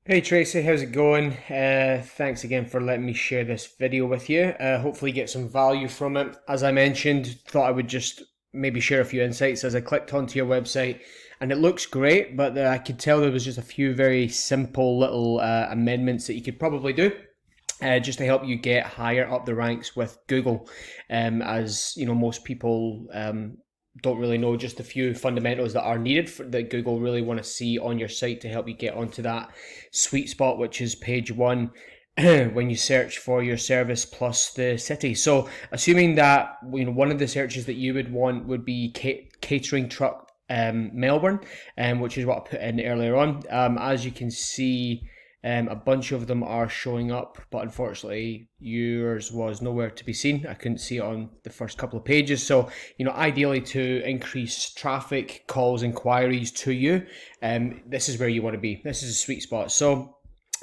Hey Tracy, how's it going? Thanks again for letting me share this video with you. Hopefully get some value from it. As I mentioned, thought I would just maybe share a few insights as I clicked onto your website, and it looks great, but I could tell there was just a few very simple little amendments that you could probably do. Just to help you get higher up the ranks with Google, as you know, most people don't really know just a few fundamentals that are needed that Google really want to see on your site to help you get onto that sweet spot, which is page one when you search for your service plus the city. So, assuming that one of the searches that you would want would be catering truck Melbourne, which is what I put in earlier on. As you can see, a bunch of them are showing up, but unfortunately, yours was nowhere to be seen. I couldn't see it on the first couple of pages. So, ideally to increase traffic, calls, inquiries to you, this is where you want to be. This is a sweet spot. So,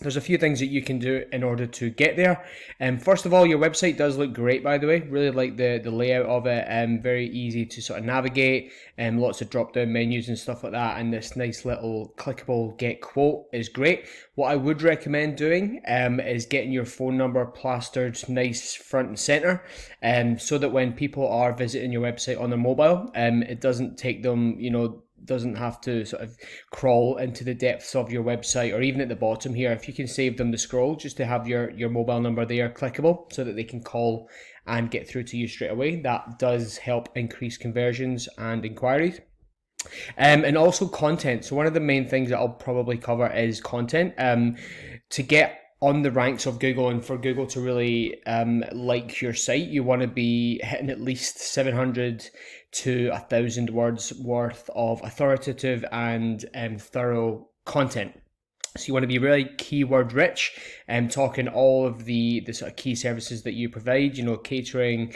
there's a few things that you can do in order to get there. First of all, your website does look great, by the way. Really like the layout of it. Very easy to sort of navigate. Lots of drop down menus and stuff like that. And this nice little clickable get quote is great. What I would recommend doing is getting your phone number plastered nice front and center, so that when people are visiting your website on their mobile, it doesn't take them, doesn't have to sort of crawl into the depths of your website, or even at the bottom here, if you can save them the scroll, just to have your mobile number there clickable so that they can call and get through to you straight away. That does help increase conversions and inquiries. And also content. So one of the main things that I'll probably cover is content. To get on the ranks of Google and for Google to really like your site, you want to be hitting at least 700 to 1,000 words worth of authoritative and thorough content. So you want to be really keyword rich and talking all of the sort of key services that you provide, catering,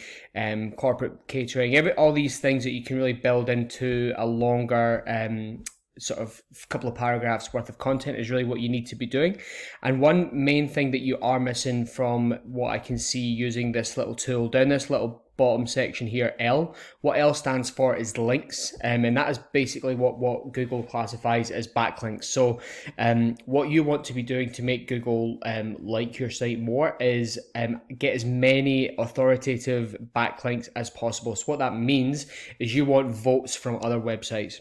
corporate catering, all these things that you can really build into a longer sort of couple of paragraphs worth of content is really what you need to be doing. And one main thing that you are missing from what I can see using this little tool down this little bottom section here, L. What L stands for is links, and that is basically what Google classifies as backlinks. So what you want to be doing to make Google like your site more is get as many authoritative backlinks as possible. So what that means is you want votes from other websites.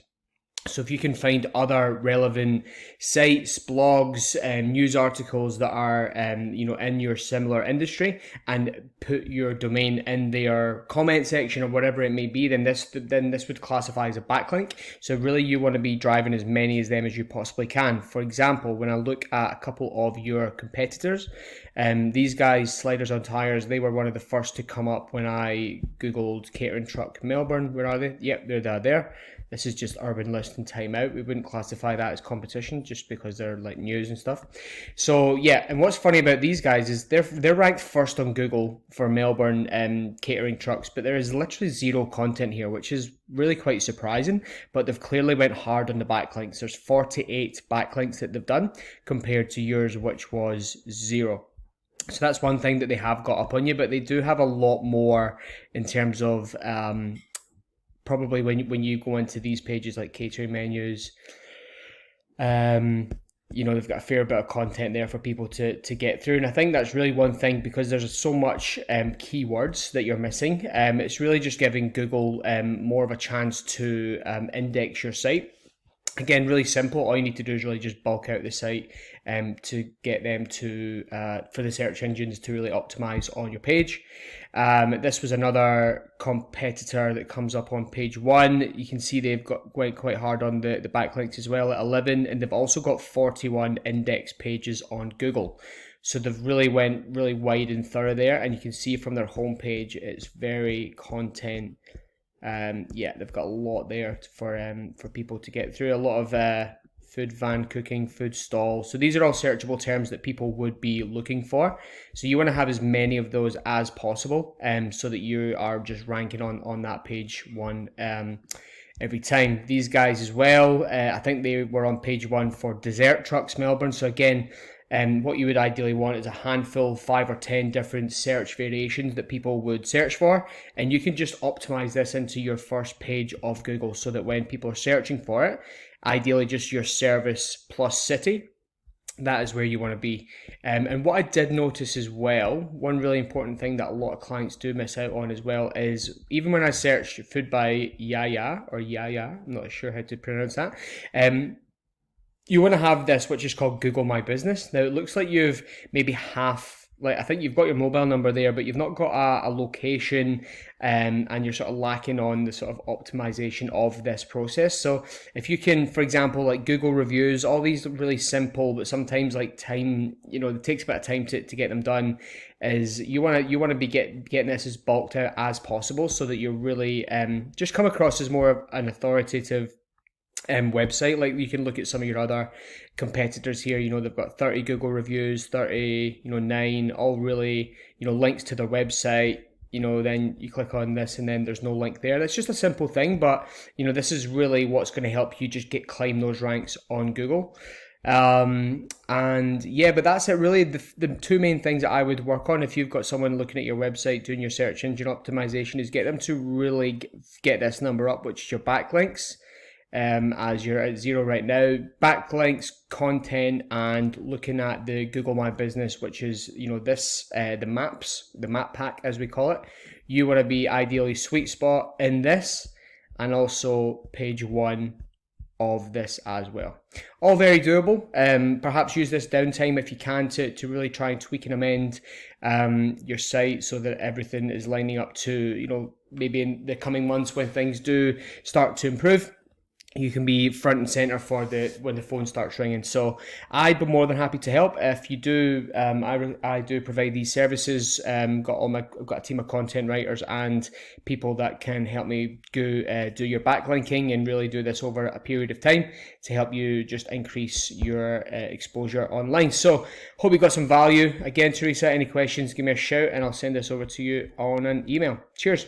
So if you can find other relevant sites, blogs, news articles that are, in your similar industry, and put your domain in their comment section or whatever it may be, then this would classify as a backlink. So really, you want to be driving as many of them as you possibly can. For example, when I look at a couple of your competitors, these guys, Sliders on Tires, they were one of the first to come up when I googled catering truck Melbourne. Where are they? Yep, they're there. This is just urban list and timeout. We wouldn't classify that as competition just because they're like news and stuff. So yeah, and what's funny about these guys is they're ranked first on Google for Melbourne catering trucks, but there is literally zero content here, which is really quite surprising. But they've clearly went hard on the backlinks. There's 48 backlinks that they've done compared to yours, which was zero. So that's one thing that they have got up on you, but they do have a lot more in terms of probably when you go into these pages like catering menus, they've got a fair bit of content there for people to get through. And I think that's really one thing, because there's so much keywords that you're missing. It's really just giving Google more of a chance to index your site. Again, really simple. All you need to do is really just bulk out the site to get them to, for the search engines to really optimize on your page. This was another competitor that comes up on page one. You can see they've went quite hard on the backlinks as well at 11, and they've also got 41 index pages on Google. So they've really went really wide and thorough there, and you can see from their homepage it's very content. They've got a lot there for people to get through. A lot of food van cooking, food stall. So these are all searchable terms that people would be looking for. So you want to have as many of those as possible, so that you are just ranking on that page one every time. These guys as well, I think they were on page one for dessert trucks Melbourne. So again, what you would ideally want is a handful, 5 or 10 different search variations that people would search for. And you can just optimize this into your first page of Google so that when people are searching for it, ideally just your service plus city, that is where you want to be. And what I did notice as well, one really important thing that a lot of clients do miss out on as well is even when I search food by Yaya or Yaya, I'm not sure how to pronounce that. You want to have this, which is called Google My Business. Now it looks like you've maybe like I think you've got your mobile number there, but you've not got a location, and you're sort of lacking on the sort of optimization of this process. So if you can, for example, like Google reviews, all these really simple, but sometimes like time, it takes a bit of time to get them done. Is you want to be getting this as bulked out as possible, so that you're really just come across as more of an authoritative website. Like you can look at some of your other competitors here, they've got 30 Google reviews, 30, 9, all really, links to their website. Then you click on this and then there's no link there. That's just a simple thing, but this is really what's going to help you just climb those ranks on Google. And yeah, but that's it really. The two main things that I would work on if you've got someone looking at your website doing your search engine optimization is get them to really get this number up, which is your backlinks. As you're at 0 right now, backlinks, content, and looking at the Google My Business, which is this the map pack as we call it. You want to be ideally sweet spot in this, and also page 1 of this as well. All very doable. Perhaps use this downtime if you can to really try and tweak and amend your site so that everything is lining up to maybe in the coming months when things do start to improve. You can be front and center for when the phone starts ringing. So I'd be more than happy to help. If you do, I do provide these services. I've got a team of content writers and people that can help me do your backlinking and really do this over a period of time to help you just increase your exposure online. So hope you got some value. Again, Teresa, any questions, give me a shout and I'll send this over to you on an email. Cheers.